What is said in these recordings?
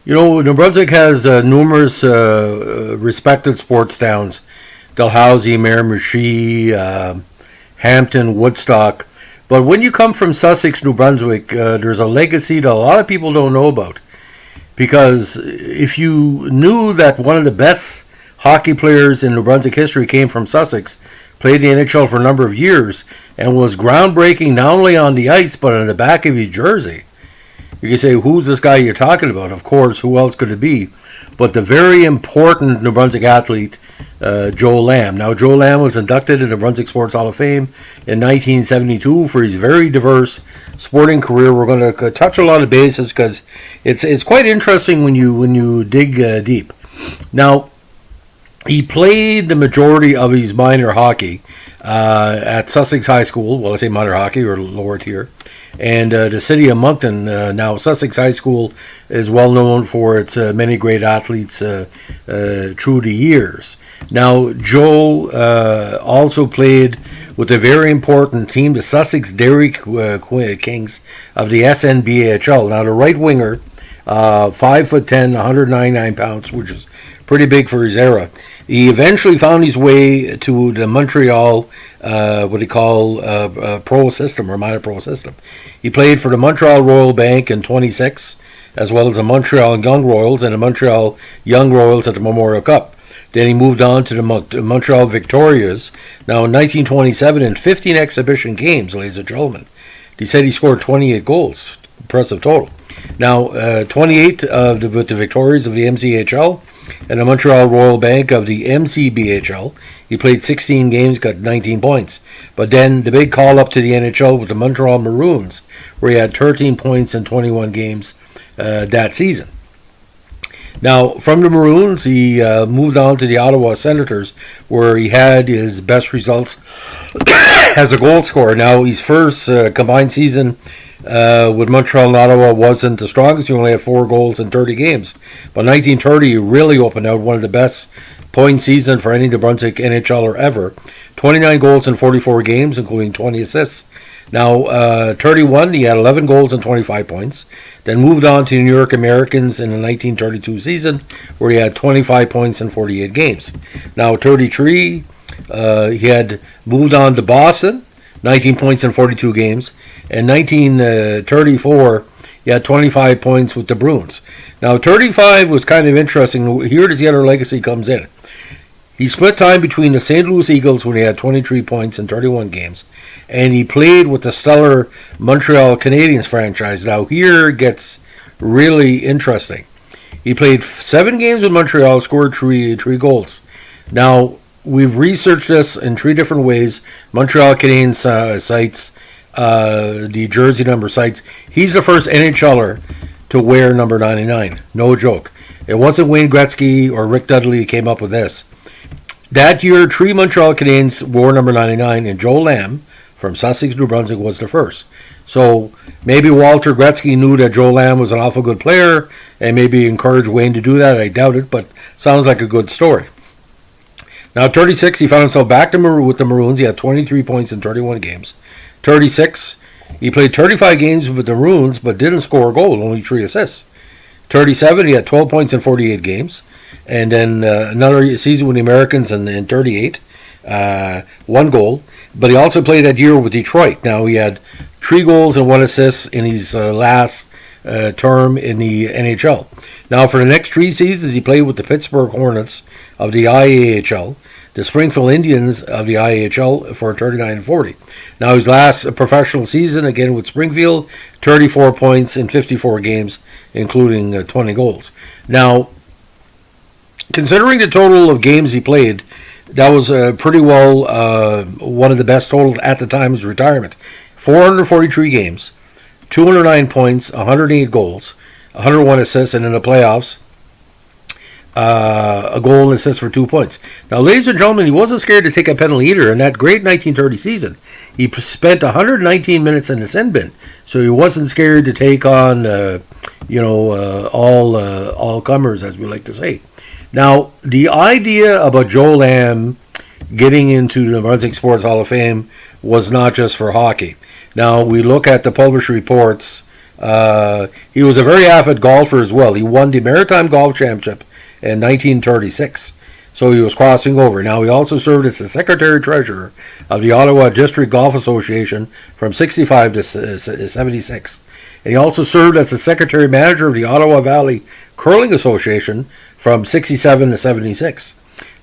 New Brunswick has numerous respected sports towns: Dalhousie, Miramichi, Hampton, Woodstock. But when you come from Sussex, New Brunswick, there's a legacy that a lot of people don't know about. Because if you knew that one of the best hockey players in New Brunswick history came from Sussex, played in the NHL for a number of years, and was groundbreaking not only on the ice but on the back of his jersey, you can say, who's this guy you're talking about? Of course, who else could it be? But the very important New Brunswick athlete, Joe Lamb. Now, Joe Lamb was inducted in the Brunswick Sports Hall of Fame in 1972 for his very diverse sporting career. We're going to touch a lot of bases because it's quite interesting when you dig deep. Now, he played the majority of his minor hockey at Sussex High School. Well, I say minor hockey or lower tier. And the city of Moncton, now Sussex High School, is well known for its many great athletes through the years. Now, Joe also played with a very important team, the Sussex Dairy Kings of the SNBHL. Now, the right winger, 5'10", 199 pounds, which is pretty big for his era. He eventually found his way to the Montreal, what they call pro system or minor pro system. He played for the Montreal Royal Bank in 26, as well as the Montreal Young Royals and the Montreal Young Royals at the Memorial Cup. Then he moved on to the Montreal Victorias. Now in 1927, in 15 exhibition games, ladies and gentlemen, he said he scored 28 goals. Impressive total. Now, 28 with the Victorias of the MCHL and the Montreal Royal Bank of the MCBHL. He played 16 games, got 19 points. But then the big call up to the NHL with the Montreal Maroons, where he had 13 points in 21 games that season. Now, from the Maroons, he moved on to the Ottawa Senators, where he had his best results as a goal scorer. Now, his first combined season with Montreal and Ottawa wasn't the strongest. He only had 4 goals in 30 games. But 1930 really opened out one of the best point season for any New Brunswick NHLer ever. 29 goals in 44 games, including 20 assists. Now, 31, he had 11 goals and 25 points. Then moved on to the New York Americans in the 1932 season, where he had 25 points in 48 games. Now, 33, he had moved on to Boston, 19 points in 42 games. In 1934, he had 25 points with the Bruins. Now, 35 was kind of interesting. Here the other legacy comes in. He split time between the St. Louis Eagles when he had 23 points in 31 games, and he played with the stellar Montreal Canadiens franchise. Now, here it gets really interesting. He played 7 games with Montreal, scored three goals. Now, we've researched this in 3 different ways. Montreal Canadiens sites, the jersey number sites. He's the first NHLer to wear number 99. No joke. It wasn't Wayne Gretzky or Rick Dudley who came up with this. That year, 3 Montreal Canadiens wore number 99, and Joe Lamb from Sussex, New Brunswick, was the first. So maybe Walter Gretzky knew that Joe Lamb was an awful good player and maybe encouraged Wayne to do that. I doubt it, but sounds like a good story. Now, at 36, he found himself back with the Maroons. He had 23 points in 31 games. 36, he played 35 games with the Maroons, but didn't score a goal, only 3 assists. 37, he had 12 points in 48 games. And then another season with the Americans in 38, 1 goal. But he also played that year with Detroit. Now, he had 3 goals and 1 assist in his last term in the NHL. Now, for the next 3 seasons, he played with the Pittsburgh Hornets of the IAHL, the Springfield Indians of the IAHL for 39 and 40. Now, his last professional season, again with Springfield, 34 points in 54 games, including 20 goals. Now, considering the total of games he played, that was pretty well one of the best totals at the time of his retirement. 443 games, 209 points, 108 goals, 101 assists, and in the playoffs, a goal and assist for 2 points. Now, ladies and gentlemen, he wasn't scared to take a penalty either. In that great 1930 season, he spent 119 minutes in the sin bin, so he wasn't scared to take on, all comers, as we like to say. Now, the idea about Joe Lamb getting into the Brunswick Sports Hall of Fame was not just for hockey. Now, we look at the published reports He was a very avid golfer as well. He won the Maritime Golf Championship in 1936. So he was crossing over. Now he also served as the secretary-treasurer of the Ottawa District Golf Association from 65 to 76. And he also served as the secretary-manager of the Ottawa Valley Curling Association from 67 to 76.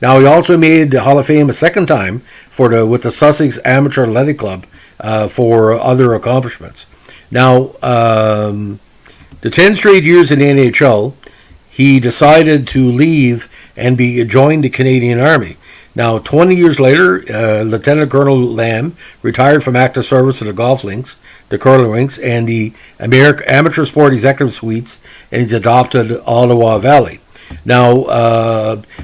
Now he also made the Hall of Fame a second time with the Sussex Amateur Athletic Club for other accomplishments. Now, the 10 straight years in the NHL, he decided to leave and joined the Canadian Army. Now, 20 years later, Lieutenant Colonel Lamb retired from active service at the golf links, the curling rinks, and the Amateur Sport Executive Suites, and he's adopted Ottawa Valley. Now,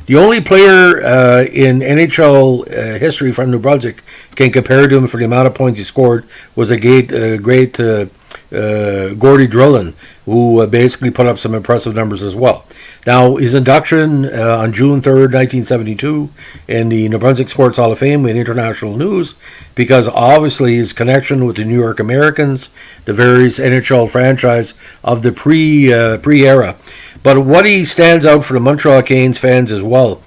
the only player in NHL history from New Brunswick can compare to him for the amount of points he scored was a great Gordie Drillin, who basically put up some impressive numbers as well. Now, his induction on June 3rd, 1972 in the New Brunswick Sports Hall of Fame in international news because obviously his connection with the New York Americans, the various NHL franchise of the pre-era. But what he stands out for the Montreal Canadiens fans as well,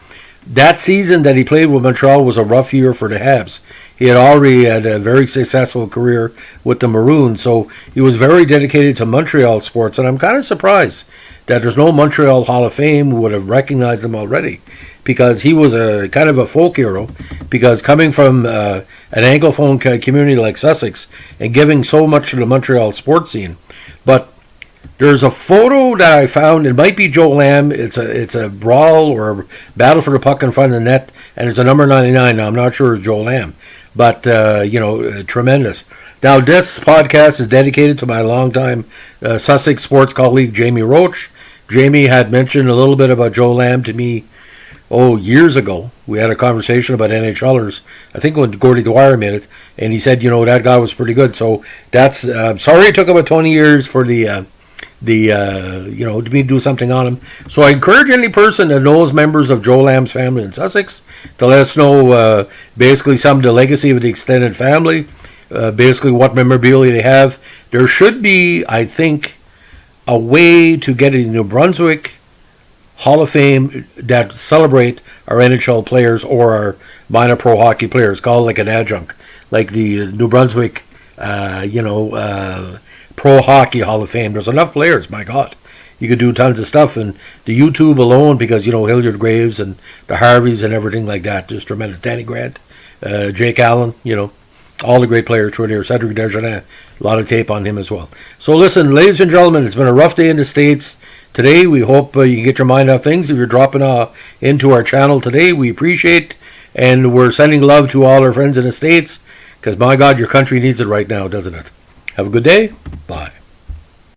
that season that he played with Montreal was a rough year for the Habs. He had already had a very successful career with the Maroons, so he was very dedicated to Montreal sports, and I'm kind of surprised that there's no Montreal Hall of Fame who would have recognized him already, because he was a kind of a folk hero, because coming from an Anglophone community like Sussex and giving so much to the Montreal sports scene. But there's a photo that I found. It might be Joe Lamb. It's a brawl or a battle for the puck in front of the net, and it's a number 99. Now, I'm not sure it's Joe Lamb, but tremendous. Now, this podcast is dedicated to my longtime Sussex sports colleague, Jamie Roach. Jamie had mentioned a little bit about Joe Lamb to me, years ago. We had a conversation about NHLers, I think when Gordie Dwyer made it, and he said, that guy was pretty good. So that's, sorry it took about 20 years for to me to do something on him. So I encourage any person that knows members of Joe Lamb's family in Sussex to let us know basically some of the legacy of the extended family, basically what memorabilia they have. There should be, I think, a way to get a New Brunswick Hall of Fame that celebrate our NHL players or our minor pro hockey players, called like an adjunct, like the New Brunswick, Pro Hockey Hall of Fame. There's enough players, my God. You could do tons of stuff, and the YouTube alone, because Hilliard Graves and the Harveys and everything like that, just tremendous. Danny Grant, Jake Allen, all the great players through there. Cedric Desjardins, a lot of tape on him as well. So listen, ladies and gentlemen, it's been a rough day in the States today. We hope you can get your mind off things. If you're dropping into our channel today, we appreciate, and we're sending love to all our friends in the States, because my God, your country needs it right now, doesn't it? Have a good day. Bye.